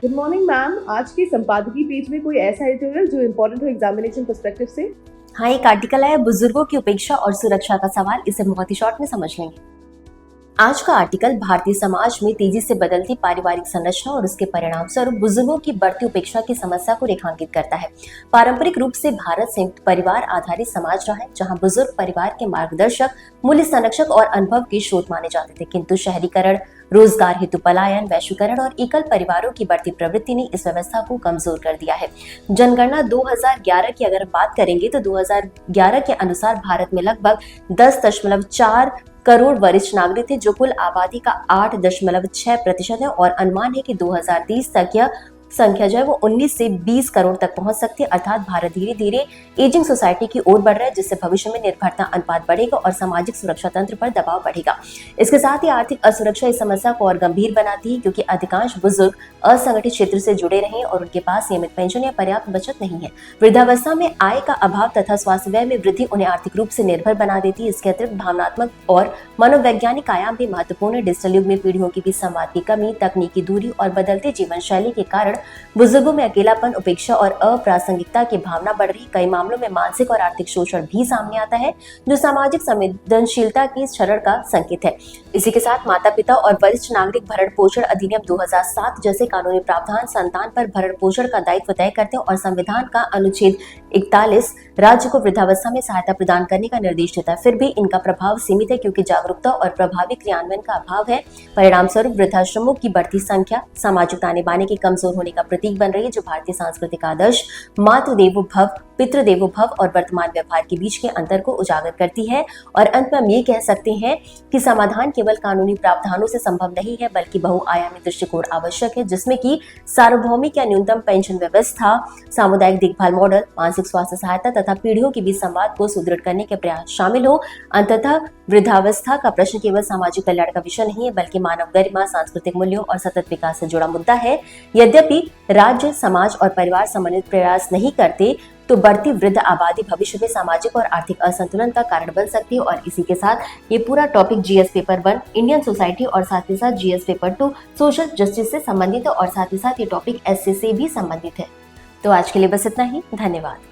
Good morning ma'am. आज के संपादकीय पेज में कोई ऐसा एडिटोरियल जो इम्पोर्टेंट हो एग्जामिनेशन पर्सपेक्टिव से? हाँ, एक आर्टिकल है बुजुर्गों की उपेक्षा और सुरक्षा का सवाल। इसे बहुत ही शॉर्ट में समझ लेंगे। आज का आर्टिकल भारतीय समाज में तेजी से बदलती पारिवारिक संरचना और उसके परिणाम स्वरूप बुजुर्गों की बढ़ती उपेक्षा की समस्या को रेखांकित करता है। पारंपरिक रूप से भारत संयुक्त परिवार आधारित समाज रहा है, जहां बुजुर्ग परिवार के मार्गदर्शक, मूल्य संरक्षक और अनुभव के स्रोत माने जाते थे। किंतु शहरीकरण, रोजगार हेतु पलायन, वैश्वीकरण और एकल परिवारों की बढ़ती प्रवृत्ति ने इस व्यवस्था को कमजोर कर दिया है। जनगणना 2011 की अगर बात करेंगे तो 2011 के अनुसार भारत में लगभग 10.4 करोड़ वरिष्ठ नागरिक थे, जो कुल आबादी का 8.6% है और अनुमान है कि 2030 तक यह संख्या जो है वो 19 से 20 करोड़ तक पहुंच सकती है। अर्थात भारत धीरे धीरे एजिंग सोसाइटी की ओर बढ़ रहा है, जिससे भविष्य में निर्भरता अनुपात बढ़ेगा और सामाजिक सुरक्षा तंत्र पर दबाव बढ़ेगा। इसके साथ ही आर्थिक असुरक्षा इस समस्या को और गंभीर बनाती है, क्योंकि अधिकांश बुजुर्ग असंगठित क्षेत्र से जुड़े रहे और उनके पास नियमित पेंशन या पर्याप्त बचत नहीं है। वृद्धावस्था में आय का अभाव तथा स्वास्थ्य व्यय में वृद्धि उन्हें आर्थिक रूप से निर्भर बना देती है। इसके अतिरिक्त भावनात्मक और मनोवैज्ञानिक आयाम भी महत्वपूर्ण है। डिजिटल युग में पीढ़ियों के बीच संवाद की कमी, तकनीकी दूरी और बदलते जीवन शैली के कारण बुजुर्गों में अकेलापन, उपेक्षा और अप्रासंगिकता की भावना बढ़ रही। कई मामलों में मानसिक और आर्थिक शोषण भी सामने आता है, जो सामाजिक संवेदनशीलता की क्षरण का संकेत है। इसी के साथ माता पिता और वरिष्ठ नागरिक भरण पोषण अधिनियम 2007 जैसे कानूनी प्रावधान संतान पर भरण पोषण का दायित्व तय करते हैं और संविधान का अनुच्छेद 41 राज्य को वृद्धावस्था में सहायता प्रदान करने का निर्देश देता है। फिर भी इनका प्रभाव सीमित है, क्योंकि जागरूकता और प्रभावी क्रियान्वयन का अभाव है। परिणाम स्वरूप वृद्धाश्रमों की बढ़ती संख्या सामाजिक ताने बाने के कमजोर होने का प्रतीक बन रही है, जो भारतीय सांस्कृतिक आदर्श मातृ देवो भव, पितृ देवो भव और वर्तमान व्यवहार के बीच के अंतर को उजागर करती है। और अंत में हम ये कह सकते हैं कि समाधान केवल कानूनी प्रावधानों से संभव नहीं है, बल्कि बहुआयामी दृष्टिकोण आवश्यक है, जिसमें कि सार्वभौमिक या न्यूनतम पेंशन व्यवस्था, सामुदायिक देखभाल मॉडल, मानसिक स्वास्थ्य सहायता तथा पीढ़ियों के बीच संवाद को सुदृढ़ करने के प्रयास शामिल हो। अंततः वृद्धावस्था का प्रश्न केवल सामाजिक कल्याण का विषय नहीं है, बल्कि मानव गरिमा, सांस्कृतिक मूल्यों और सतत विकास से जुड़ा मुद्दा है। यद्यपि राज्य, समाज और परिवार समन्वित प्रयास नहीं करते, तो बढ़ती वृद्ध आबादी भविष्य में सामाजिक और आर्थिक असंतुलन का कारण बन सकती है। और इसी के साथ ये पूरा topic GS paper 1 Indian society और साथ ही साथ जीएस पेपर 2 सोशल जस्टिस से संबंधित है, और साथ ही साथ ये टॉपिक एसए से भी संबंधित है। तो आज के लिए बस इतना ही। धन्यवाद।